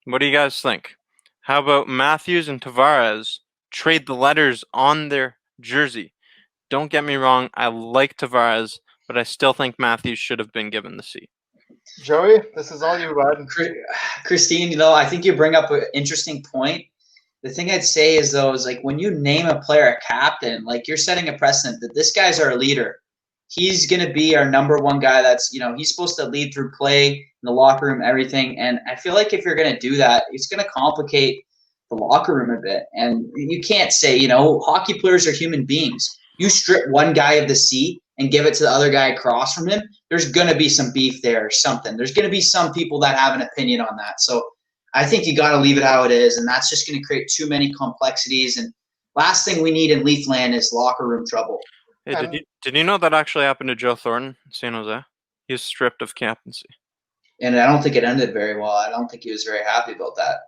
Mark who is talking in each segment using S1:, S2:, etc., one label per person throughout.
S1: What do you guys think? How about Matthews and Tavares trade the letters on their jersey? Don't get me wrong, I like Tavares, but I still think Matthews should have been given the C.
S2: Joey, this is all you, bud.
S3: Christine, I think you bring up an interesting point. The thing I'd say is, though, is like when you name a player a captain, like you're setting a precedent that this guy's our leader. He's going to be our number one guy. That's, he's supposed to lead through play in the locker room, everything. And I feel like if you're going to do that, it's going to complicate the locker room a bit. And you can't say, hockey players are human beings. You strip one guy of the C and give it to the other guy across from him, there's going to be some beef there or something. There's going to be some people that have an opinion on that. So I think you got to leave it how it is, and that's just going to create too many complexities. And last thing we need in Leafland is locker room trouble.
S1: Hey, did you know that actually happened to Joe Thornton in San Jose? He was stripped of captaincy.
S3: And I don't think it ended very well. I don't think he was very happy about that.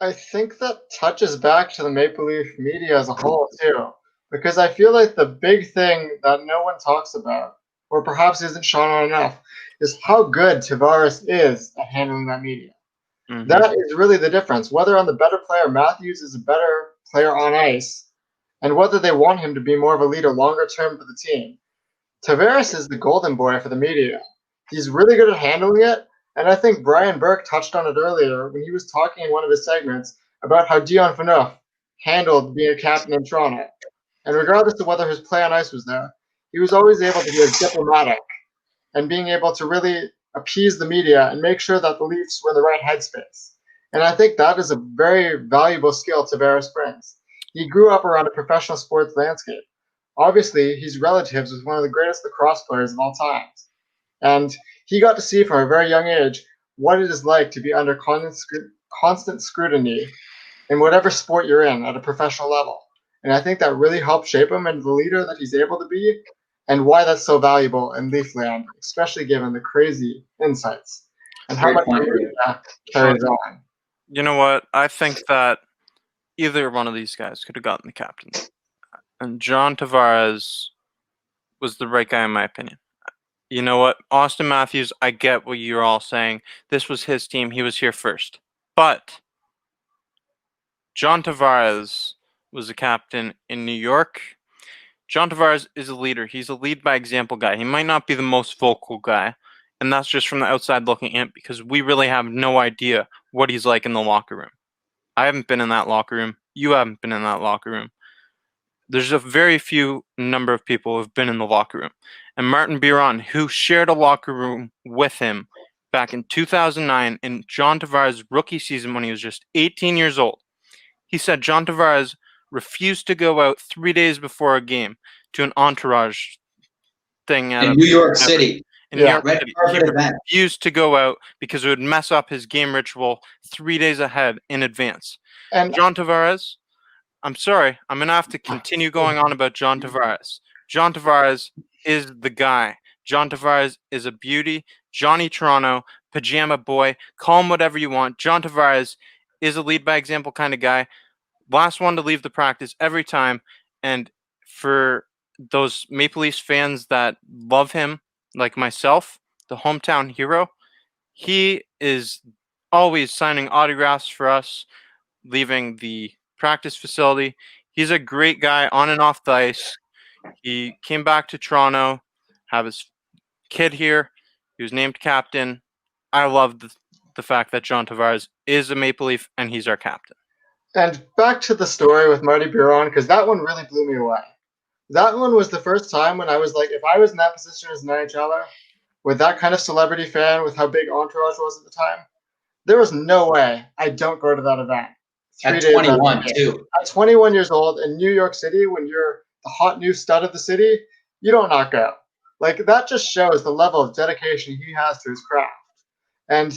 S2: I think that touches back to the Maple Leaf media as a whole, too. Because I feel like the big thing that no one talks about, or perhaps isn't shown on enough, is how good Tavares is at handling that media. Mm-hmm. That is really the difference. Whether on the better player, Matthews is a better player on ice, and whether they want him to be more of a leader longer term for the team. Tavares is the golden boy for the media. He's really good at handling it, and I think Brian Burke touched on it earlier when he was talking in one of his segments about how Dion Phaneuf handled being a captain in Toronto. And regardless of whether his play on ice was there, he was always able to be as diplomatic and being able to really appease the media and make sure that the Leafs were in the right headspace. And I think that is a very valuable skill Tavares brings. He grew up around a professional sports landscape. Obviously, he's relatives with one of the greatest lacrosse players of all time. And he got to see from a very young age what it is like to be under constant scrutiny in whatever sport you're in at a professional level. And I think that really helped shape him into the leader that he's able to be, and why that's so valuable in Leafland, especially given the crazy insights and how much carries on.
S1: You know what? I think that either one of these guys could have gotten the captain. And John Tavares was the right guy in my opinion. You know what? Austin Matthews, I get what you're all saying. This was his team. He was here first. But John Tavares was a captain in New York. John Tavares is a leader. He's a lead by example guy. He might not be the most vocal guy, and that's just from the outside looking in because we really have no idea what he's like in the locker room. I haven't been in that locker room. You haven't been in that locker room. There's a very few number of people who have been in the locker room. And Martin Biron, who shared a locker room with him back in 2009 in John Tavares' rookie season when he was just 18 years old, he said John Tavares refused to go out 3 days before a game to an entourage thing
S3: in New York City.
S1: In New York City. He refused to go out because it would mess up his game ritual 3 days ahead in advance. And John Tavares, I'm sorry, I'm going to have to continue going on about John Tavares. John Tavares is the guy. John Tavares is a beauty. Johnny Toronto, pajama boy, call him whatever you want. John Tavares is a lead by example kind of guy. Last one to leave the practice every time. And for those Maple Leafs fans that love him, like myself, the hometown hero, he is always signing autographs for us, leaving the practice facility. He's a great guy on and off the ice. He came back to Toronto, have his kid here. He was named captain. I love the fact that John Tavares is a Maple Leaf and he's our captain.
S2: And back to the story with Marty Biron, because that one really blew me away. That one was the first time when I was like, if I was in that position as an NHLer, with that kind of celebrity fan, with how big Entourage was at the time, there was no way I don't go to that event.
S3: At 21, too.
S2: At 21 years old in New York City, when you're the hot new stud of the city, you don't not go. Like, that just shows the level of dedication he has to his craft. And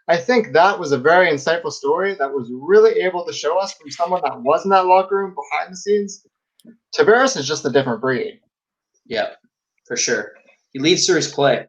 S2: I think that was a very insightful story that was really able to show us from someone that was in that locker room behind the scenes. Tavares is just a different breed.
S3: Yeah, for sure. He leads through his play.